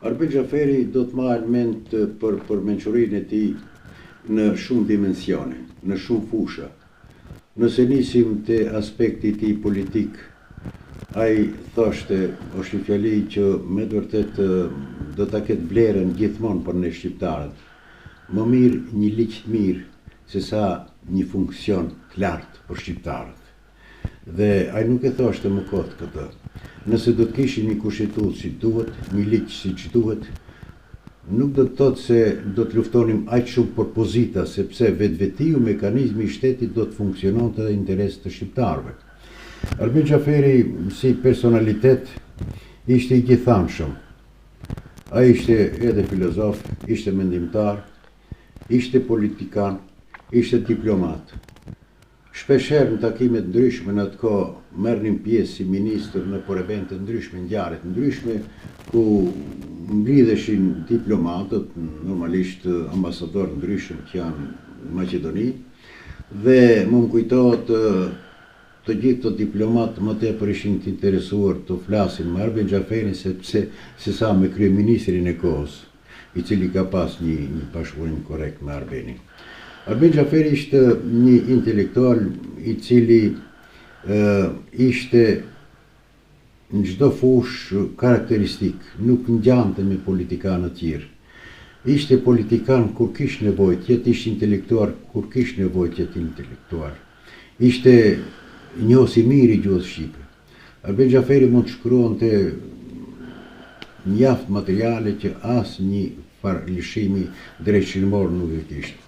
Arben Xhaferi do të marrë mend për mençurinë e tij në shumë dimensione, në shumë fusha. Nëse nisim te aspekti i tij politik, ai thoshte, është një fjali që me të vërtet do ta ketë vlerën gjithmonë për ne shqiptarët. Më mirë një ligj të mirë se sa një funksion të lartë për shqiptarët. Dhe ai nuk e thoshte më kot këtë. Nëse do të kishim një kushtetutë si duhet, një ligj siç duhet, nuk do të thotë se do të luftonim aq shumë për pozita, sepse vetvetiu mekanizmi i shtetit do të funksiononte në interes të shqiptarëve. Arben Xhaferi si personalitet ishte i gjithanshëm. Ai ishte edhe filozof, ishte mendimtar, ishte politikan, ishte diplomat. Shpeshherë në takime të ndryshme në atë kohë merrnin pjesë si ministër në evente ndryshme, ngjarje të ndryshme ku mblidheshin diplomatët, normalisht ambasadorë ndryshëm që janë në Maqedoni, dhe më kujtohet të gjithë të diplomatë më tepër ishin të interesuar të flasin me Arben Xhaferin se sa me kryeministrin e kohës, i cili ka pas një bashkëpunim korrekt me Arbenin. Arben Xhaferi ishte një intelektual i cili ishte në çdo fushë karakteristik, nuk ngjante me politikanë të tjerë. Ishte politikan kur kish nevojë të jetë, ishte intelektuar kur kish nevojë të jetë intelektuar. Ishte njohës i mirë i gjuhës shqipe. Arben Xhaferi mund të shkruante mjaft materiale që asnjë farë lëshimi drejtshërmor nuk e kishte.